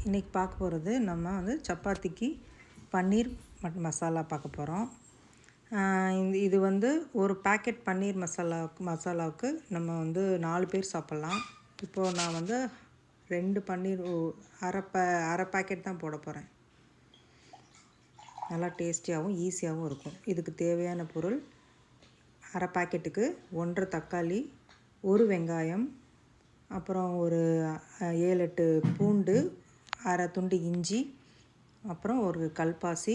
இன்றைக்கி பார்க்க போகிறது நம்ம வந்து சப்பாத்திக்கு பன்னீர் மசாலா பார்க்க போகிறோம். இது வந்து ஒரு பேக்கெட் பன்னீர் மசாலாவுக்கு நம்ம வந்து 4 பேர் சாப்பிட்லாம். இப்போது நான் வந்து 2 பன்னீர் அரை பேக்கெட் தான் போட போகிறேன். நல்லா டேஸ்டியாகவும் ஈஸியாகவும் இருக்கும். இதுக்கு தேவையான பொருள் அரை பேக்கெட்டுக்கு 1.5 தக்காளி, 1 வெங்காயம், அப்புறம் ஒரு 7-8 பூண்டு, அரை துண்டு இஞ்சி, அப்புறம் ஒரு கல்பாசி,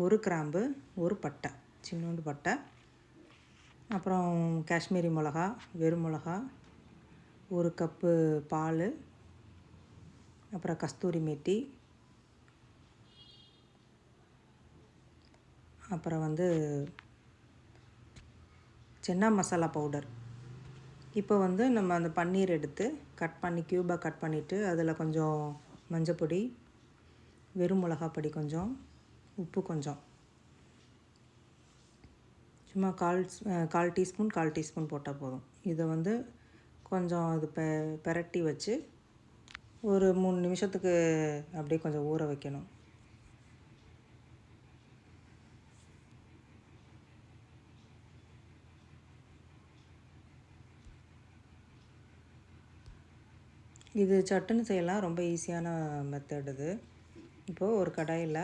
1 கிராம்பு, 1 பட்டை, சின்னோண்டு பட்டை, அப்புறம் காஷ்மீரி மிளகா, வெறும் மிளகா, 1 கப்பு பால், அப்புறம் கஸ்தூரி மேத்தி, அப்புறம் வந்து சென்னா மசாலா பவுடர். இப்போ வந்து நம்ம அந்த பன்னீர் எடுத்து க்யூபாக கட் பண்ணிவிட்டு அதில் கொஞ்சம் மஞ்சப்பொடி, வெறும் மிளகாப்பொடி கொஞ்சம், உப்பு கொஞ்சம், சும்மா கால் டீஸ்பூன் போட்டால் போதும். இதை வந்து கொஞ்சம் இது பெரட்டி வச்சு ஒரு 3 நிமிஷத்துக்கு அப்படியே கொஞ்சம் ஊற வைக்கணும். இது சட்டுன்னு செய்யலாம், ரொம்ப ஈஸியான மெத்தட் இது. இப்போது ஒரு கடாயில்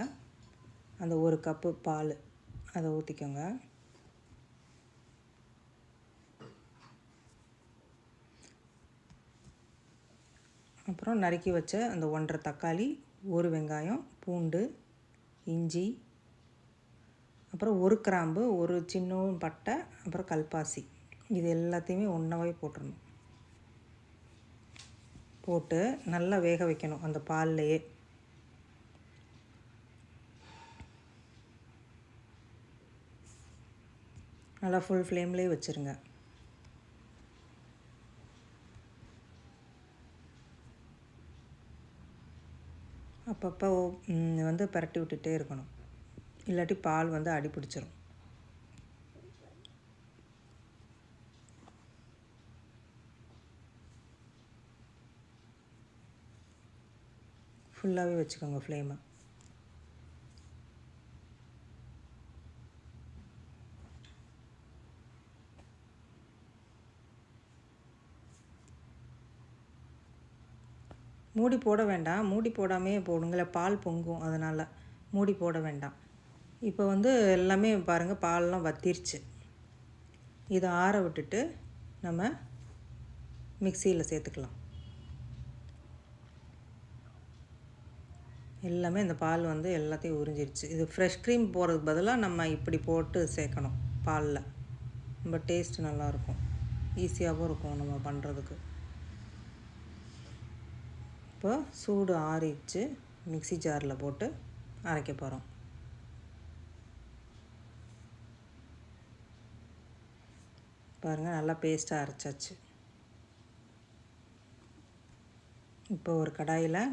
அந்த 1 கப்பு பால் அதை ஊற்றிக்கோங்க. அப்புறம் நறுக்கி வச்ச அந்த 1.5 தக்காளி, 1 வெங்காயம், பூண்டு, இஞ்சி, அப்புறம் 1 கிராம்பு, 1 சின்ன பட்டை, அப்புறம் கல்பாசி, இது எல்லாத்தையுமே ஒன்றாவே போட்டுடணும். போட்டு நல்லா வேக வைக்கணும் அந்த பால்லையே. நல்லா ஃபுல் ஃப்ளேம்லேயே வச்சுருங்க. அப்பப்போ வந்து பரட்டி விட்டுட்டே இருக்கணும், இல்லாட்டி பால் வந்து அடி பிடிச்சிரும். ஃபுல்லாகவே வச்சுக்கோங்க ஃப்ளேமை. மூடி போட வேண்டாம், மூடி போடாமையே போடுங்களேன், பால் பொங்கும், அதனால் மூடி போட வேண்டாம். இப்போ வந்து எல்லாமே பாருங்கள், பால்லாம் வத்திருச்சு. இதை ஆற விட்டுட்டு நம்ம மிக்சியில் சேர்த்துக்கலாம். எல்லாமே இந்த பால் வந்து எல்லாத்தையும் உறிஞ்சிருச்சு. இது ஃப்ரெஷ் க்ரீம் போடுறதுக்கு பதிலாக நம்ம இப்படி போட்டு சேர்க்கணும் பாலில். ரொம்ப டேஸ்ட் நல்லாயிருக்கும், ஈஸியாகவும் இருக்கும் நம்ம பண்ணுறதுக்கு. இப்போ சூடு ஆறிடுச்சு, மிக்ஸி ஜாரில் போட்டு அரைக்க போகிறோம். பாருங்கள், நல்லா பேஸ்ட்டாக அரைச்சாச்சு. இப்போ ஒரு கடாயில்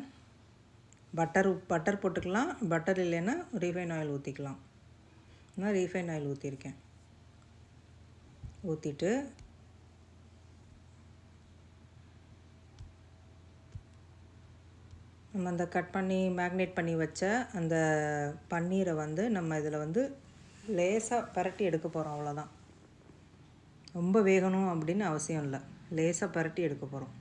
பட்டர் போட்டுக்கலாம், பட்டர் இல்லைன்னா ரீஃபைன் ஆயில் ஊற்றிக்கலாம். நான் ரீஃபைன் ஆயில் ஊற்றிருக்கேன். ஊற்றிட்டு நம்ம அந்த கட் பண்ணி மேக்னேட் பண்ணி வச்ச அந்த பன்னீரை வந்து நம்ம இதில் வந்து லேசாக பரட்டி எடுக்க போகிறோம், அவ்வளோதான். ரொம்ப வேகணும் அப்படின்னு அவசியம் இல்லை, லேசாக பரட்டி எடுக்க போகிறோம்.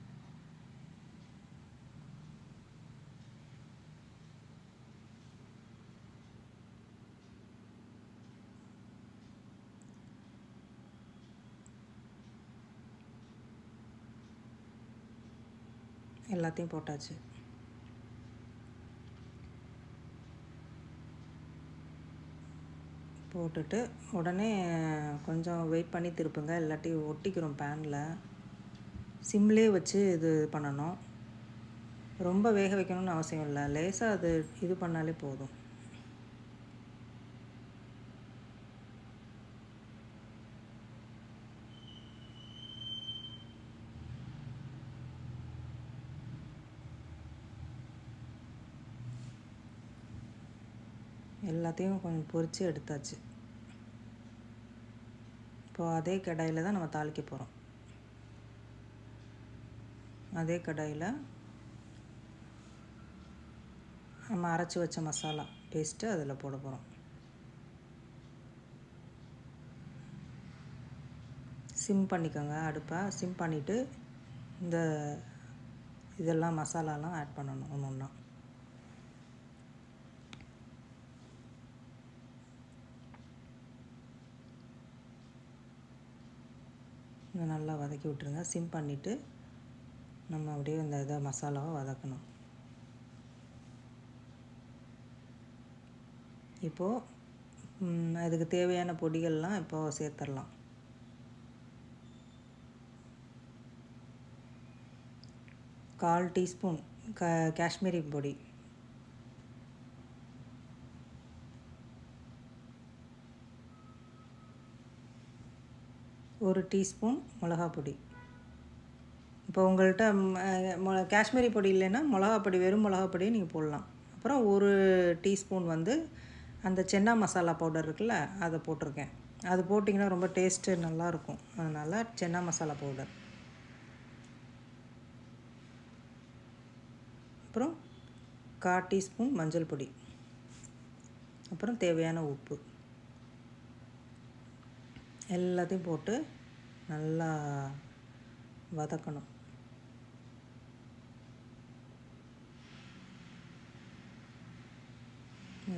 எல்லாத்தையும் போட்டாச்சு. போட்டுட்டு உடனே கொஞ்சம் வெயிட் பண்ணி திருப்புங்க, இல்லாட்டி ஒட்டிக்கிறோம் பேனில். சிம்லே வச்சு இது பண்ணணும், ரொம்ப வேக வைக்கணும்னு அவசியம் இல்லை, லேசாக அது இது பண்ணாலே போதும். எல்லாத்தையும் கொஞ்சம் பொரித்து எடுத்தாச்சு. இப்போது அதே கடாயில் தான் நம்ம தாளிக்க போகிறோம். அதே கடாயில் நம்ம அரைச்சி வச்ச மசாலா பேஸ்ட்டு அதில் போட போகிறோம். சிம் பண்ணிக்கோங்க அடுப்பை. சிம் பண்ணிவிட்டு இந்த இதெல்லாம் மசாலாலாம் ஆட் பண்ணணும் ஒன்று ஒன்றா. இதை நல்லா வதக்கி விட்டுருங்க. சிம் பண்ணிவிட்டு நம்ம அப்படியே இந்த மசாலாவை வதக்கணும். இப்போது அதுக்கு தேவையான பொடிகள்லாம் இப்போது சேர்த்துடலாம். கால் டீஸ்பூன் காஷ்மீரி பொடி, 1 டீஸ்பூன் மிளகாய் பொடி. இப்போ உங்கள்கிட்ட காஷ்மீரி பொடி இல்லைன்னா மிளகாய் பொடி, வெறும் மிளகாய் பொடியை நீங்கள் போடலாம். அப்புறம் 1 டீஸ்பூன் அந்த சென்னா மசாலா பவுடர் இருக்குல்ல, அதை போட்டிருக்கேன். அது போட்டிங்கன்னா ரொம்ப டேஸ்ட்டு நல்லாயிருக்கும். அதனால் சென்னா மசாலா பவுடர். அப்புறம் 1/4 டீஸ்பூன் மஞ்சள் பொடி. அப்புறம் தேவையான உப்பு. எல்லாத்தையும் போட்டு நல்லா வதக்கணும்.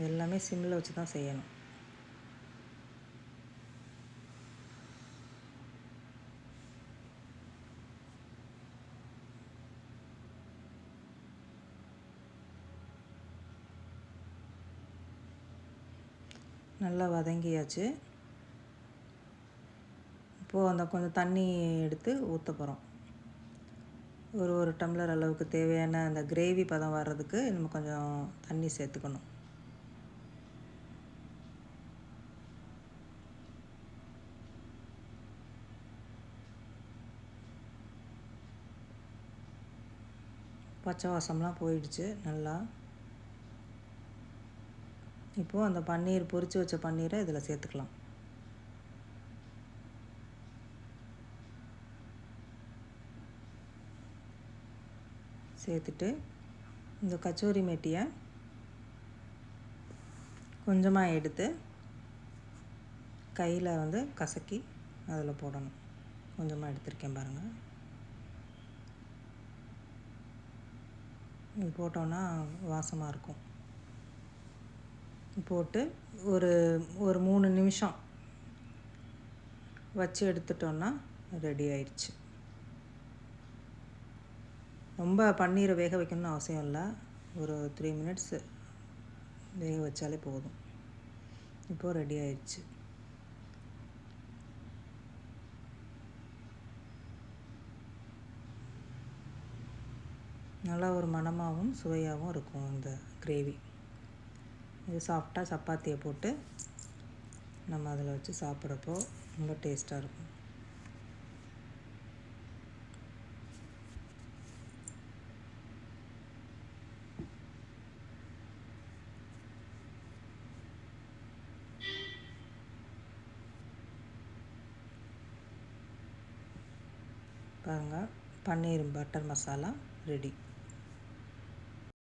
எல்லாமே சிம்மில் வச்சு தான் செய்யணும். நல்லா வதங்கியாச்சு. இப்போது அந்த கொஞ்சம் தண்ணி எடுத்து ஊற்ற போகிறோம். ஒரு டம்ளர் அளவுக்கு தேவையான அந்த கிரேவி பதம் வர்றதுக்கு நம்ம கொஞ்சம் தண்ணி சேர்த்துக்கணும். பச்சை வாசம்லாம் போயிடுச்சு நல்லா. இப்போது அந்த பன்னீர், பொரித்து வச்ச பன்னீரை இதில் சேர்த்துக்கலாம். சேர்த்துட்டு இந்த கச்சோரி மேட்டியை கொஞ்சமாக எடுத்து கையில் கசக்கி அதில் போடணும். கொஞ்சமாக எடுத்திருக்கேன் பாருங்கள். இது போட்டோன்னா வாசமாக இருக்கும். போட்டு ஒரு 3 நிமிஷம் வச்சு எடுத்துட்டோன்னா ரெடி ஆயிடுச்சு. ரொம்ப பன்னீரை வேக வைக்கணும்னு அவசியம் இல்லை. ஒரு 3 மினிட்ஸு வேக வச்சாலே போதும். இப்போது ரெடி ஆயிடுச்சு. நல்லா ஒரு மணமாகவும் சுவையாகவும் இருக்கும் இந்த கிரேவி. இது சாஃப்டாக சப்பாத்தியை போட்டு நம்ம அதில் வச்சு சாப்பிட்றப்போ ரொம்ப டேஸ்ட்டாக இருக்கும். பாருங்கள், பன்னீர் பட்டர் மசாலா ரெடி.